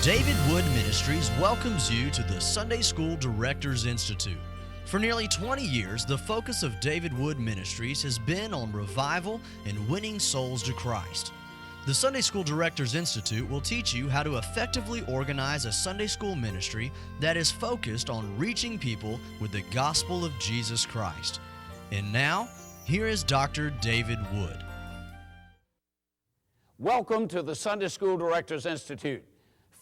David Wood Ministries welcomes you to the Sunday School Directors Institute. For nearly 20 years, the focus of David Wood Ministries has been on revival and winning souls to Christ. The Sunday School Directors Institute will teach you how to effectively organize a Sunday school ministry that is focused on reaching people with the gospel of Jesus Christ. And now, here is Dr. David Wood. Welcome to the Sunday School Directors Institute.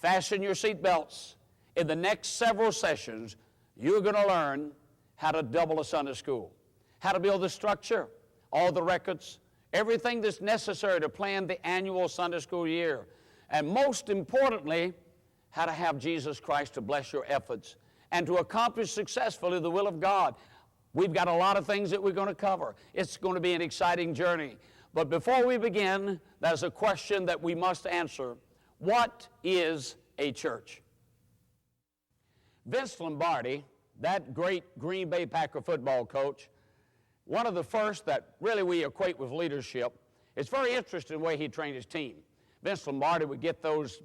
Fasten your seatbelts. In the next several sessions, you're going to learn how to double a Sunday school, how to build the structure, all the records, everything that's necessary to plan the annual Sunday school year, and most importantly, how to have Jesus Christ to bless your efforts and to accomplish successfully the will of God. We've got a lot of things that we're going to cover. It's going to be an exciting journey. But before we begin, there's a question that we must answer. What is a church? Vince Lombardi, that great Green Bay Packer football coach, one of the first that really we equate with leadership. It's very interesting the way he trained his team. Vince Lombardi would get those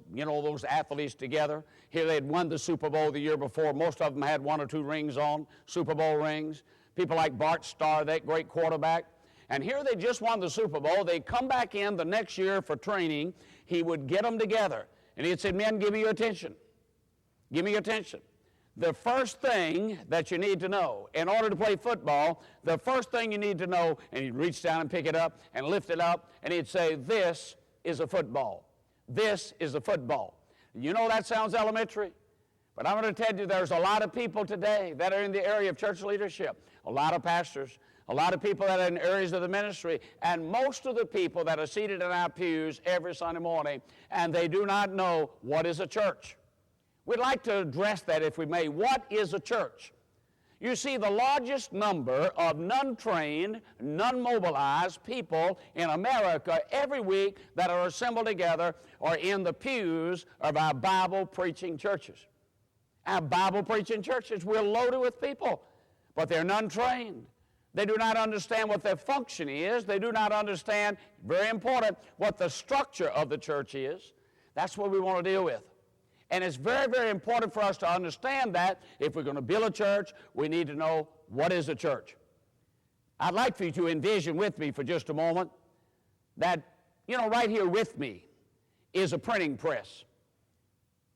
athletes together. Here they had won the Super Bowl the year before. Most of them had 1 or 2 rings on, Super Bowl rings. People like Bart Starr, that great quarterback. And here they just won the Super Bowl. They'd come back in the next year for training. He would get them together. And he'd say, men, give me your attention. Give me your attention. The first thing that you need to know, in order to play football, the first thing you need to know, and he'd reach down and pick it up and lift it up, and he'd say, this is a football. This is a football. You know that sounds elementary, but I'm going to tell you there's a lot of people today that are in the area of church leadership, a lot of pastors, a lot of people that are in areas of the ministry, and most of the people that are seated in our pews every Sunday morning, and they do not know what is a church. We'd like to address that, if we may. What is a church? You see, the largest number of non-trained, non-mobilized people in America every week that are assembled together are in the pews of our Bible-preaching churches. Our Bible-preaching churches, we're loaded with people, but they're non-trained. They do not understand what their function is. They do not understand, very important, what the structure of the church is. That's what we want to deal with. And it's very, very important for us to understand that if we're going to build a church, we need to know what is a church. I'd like for you to envision with me for just a moment that, right here with me is a printing press.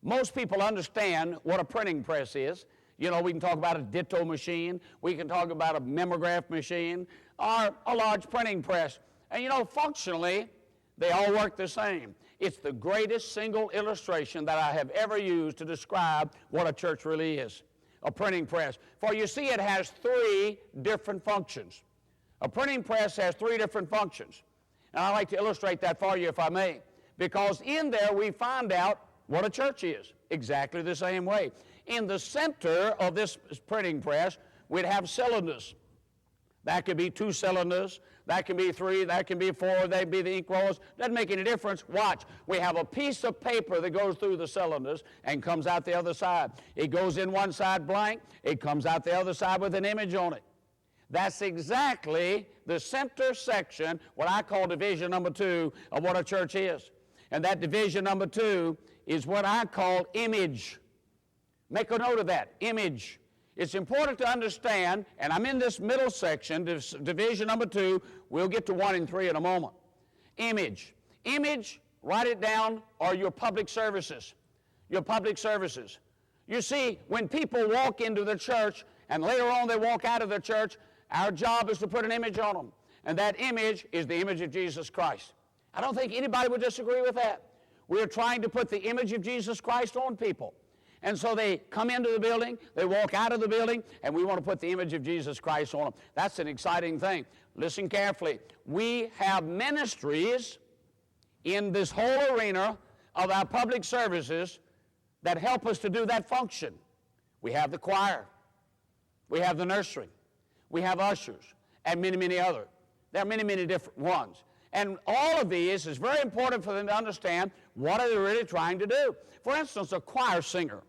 Most people understand what a printing press is. We can talk about a ditto machine. We can talk about a mimeograph machine or a large printing press. And, functionally, they all work the same. It's the greatest single illustration that I have ever used to describe what a church really is, a printing press. For you see, it has 3 different functions. A printing press has 3 different functions. And I'd like to illustrate that for you, if I may, because in there we find out what a church is, exactly the same way. In the center of this printing press, we'd have cylinders. That could be 2 cylinders, that can be 3, that can be 4, that'd be the ink rollers. Doesn't make any difference. Watch. We have a piece of paper that goes through the cylinders and comes out the other side. It goes in one side blank, it comes out the other side with an image on it. That's exactly the center section, what I call division number 2 of what a church is. And that division number 2 is what I call image. Make a note of that, image. It's important to understand, and I'm in this middle section, division number 2. We'll get to 1 and 3 in a moment. Image. Image, write it down, are your public services. Your public services. You see, when people walk into the church, and later on they walk out of the church, our job is to put an image on them. And that image is the image of Jesus Christ. I don't think anybody would disagree with that. We're trying to put the image of Jesus Christ on people. And so they come into the building, they walk out of the building, and we want to put the image of Jesus Christ on them. That's an exciting thing. Listen carefully. We have ministries in this whole arena of our public services that help us to do that function. We have the choir. We have the nursery. We have ushers, and many, many others. There are many, many different ones. And all of these is very important for them to understand what are they really trying to do. For instance, a choir singer.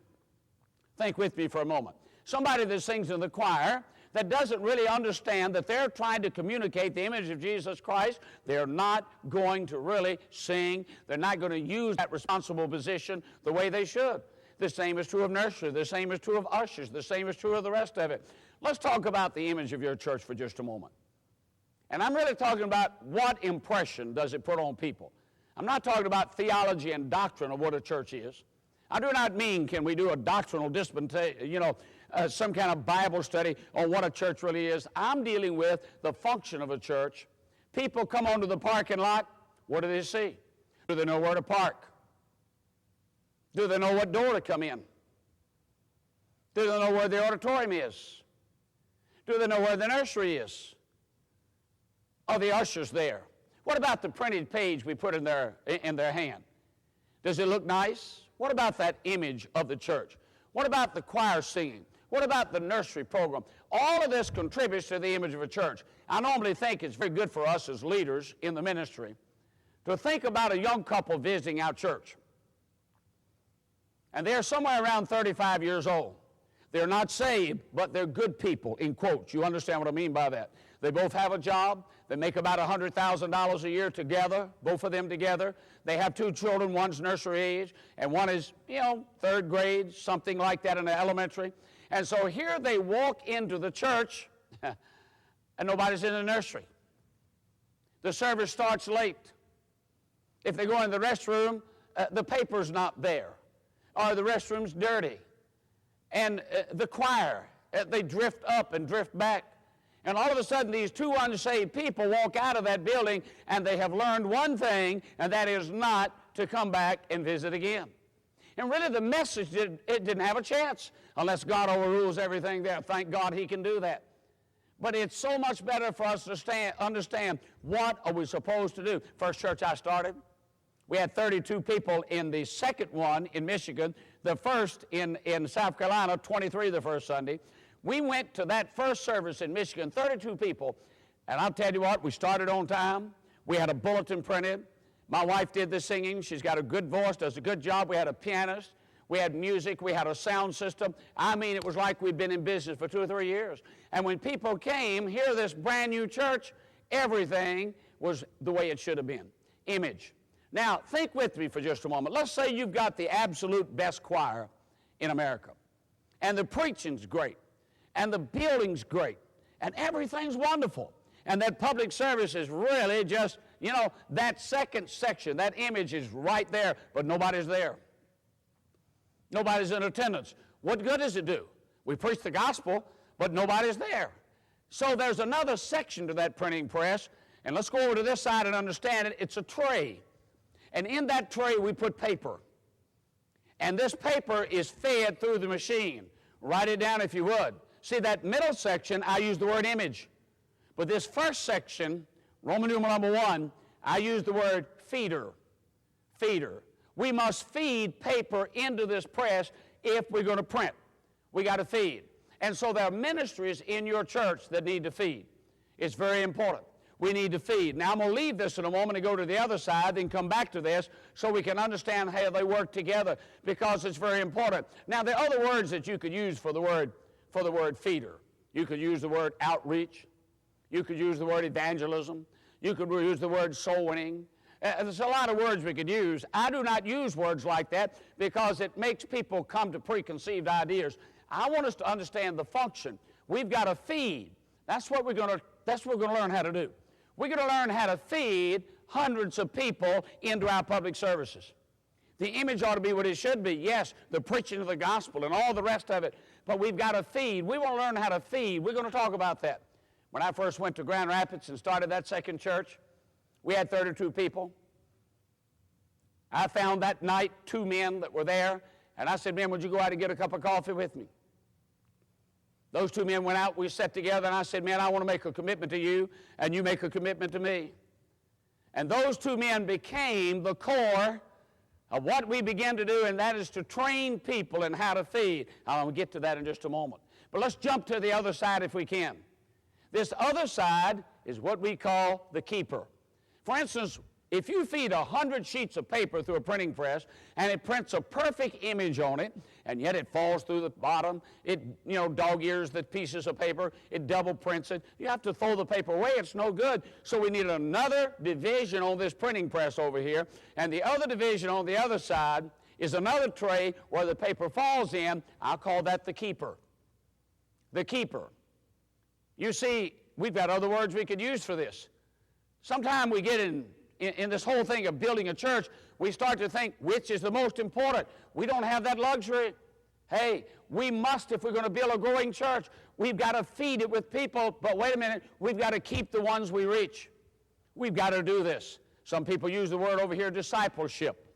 Think with me for a moment. Somebody that sings in the choir, that doesn't really understand that they're trying to communicate the image of Jesus Christ, they're not going to really sing. They're not going to use that responsible position the way they should. The same is true of nursery. The same is true of ushers. The same is true of the rest of it. Let's talk about the image of your church for just a moment. And I'm really talking about what impression does it put on people. I'm not talking about theology and doctrine of what a church is. I do not mean can we do a doctrinal disputation, some kind of Bible study on what a church really is. I'm dealing with the function of a church. People come onto the parking lot. What do they see? Do they know where to park? Do they know what door to come in? Do they know where the auditorium is? Do they know where the nursery is? Are the ushers there? What about the printed page we put in their hand? Does it look nice? What about that image of the church? What about the choir singing? What about the nursery program? All of this contributes to the image of a church. I normally think it's very good for us as leaders in the ministry to think about a young couple visiting our church. And they're somewhere around 35 years old. They're not saved, but they're good people, in quotes. You understand what I mean by that? They both have a job. They make about $100,000 a year together, both of them together. They have 2 children. One's nursery age, and one is, 3rd grade, something like that in the elementary. And so here they walk into the church, and nobody's in the nursery. The service starts late. If they go in the restroom, the paper's not there, or the restroom's dirty. And the choir, they drift up and drift back. And all of a sudden, these 2 unsaved people walk out of that building, and they have learned one thing, and that is not to come back and visit again. And really, the message, it didn't have a chance unless God overrules everything there. Thank God He can do that. But it's so much better for us to understand what are we supposed to do. First church I started, we had 32 people in the second one in Michigan, the first in South Carolina, 23 the first Sunday. We went to that first service in Michigan, 32 people, and I'll tell you what, we started on time. We had a bulletin printed. My wife did the singing. She's got a good voice, does a good job. We had a pianist. We had music. We had a sound system. I mean, it was like we'd been in business for 2 or 3 years. And when people came, here, this brand new church, everything was the way it should have been. Image. Now, think with me for just a moment. Let's say you've got the absolute best choir in America, and the preaching's great, and the building's great, and everything's wonderful, and that public service is really just, that second section, that image is right there, but nobody's there. Nobody's in attendance. What good does it do? We preach the gospel, but nobody's there. So there's another section to that printing press, and let's go over to this side and understand it. It's a tray. And in that tray, we put paper. And this paper is fed through the machine. Write it down if you would. See, that middle section, I use the word image. But this first section, Roman numeral number 1, I use the word feeder. Feeder. We must feed paper into this press if we're going to print. We got to feed. And so there are ministries in your church that need to feed. It's very important. We need to feed. Now, I'm going to leave this in a moment and go to the other side, then come back to this so we can understand how they work together, because it's very important. Now, there are other words that you could use for the word feeder. You could use the word outreach. You could use the word evangelism. You could use the word soul winning. There's a lot of words we could use. I do not use words like that because it makes people come to preconceived ideas. I want us to understand the function. We've got to feed. That's what we're going to learn how to do. We're going to learn how to feed hundreds of people into our public services. The image ought to be what it should be. Yes, the preaching of the gospel and all the rest of it, but we've got to feed. We want to learn how to feed. We're going to talk about that. When I first went to Grand Rapids and started that second church, we had 32 people. I found that night 2 men that were there, and I said, "Men, would you go out and get a cup of coffee with me?" Those 2 men went out, we sat together, and I said, "Man, I want to make a commitment to you, and you make a commitment to me." And those 2 men became the core of what we began to do, and that is to train people in how to feed. I'll get to that in just a moment. But let's jump to the other side if we can. This other side is what we call the keeper. For instance, If you feed 100 sheets of paper through a printing press and it prints a perfect image on it, and yet it falls through the bottom, it, dog ears the pieces of paper, it double prints it, you have to throw the paper away, it's no good. So we need another division on this printing press over here, and the other division on the other side is another tray where the paper falls in. I'll call that the keeper. The keeper. You see, we've got other words we could use for this. Sometimes we get in this whole thing of building a church, we start to think which is the most important. We don't have that luxury. Hey, we must, if we're going to build a growing church, we've got to feed it with people, but wait a minute, we've got to keep the ones we reach. We've got to do this. Some people use the word over here, discipleship.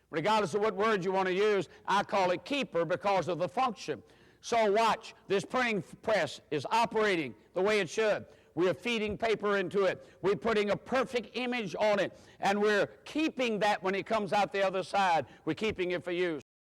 Regardless of what word you want to use, I call it keeper because of the function. So watch, this printing press is operating the way it should. We're feeding paper into it. We're putting a perfect image on it. And we're keeping that when it comes out the other side. We're keeping it for use.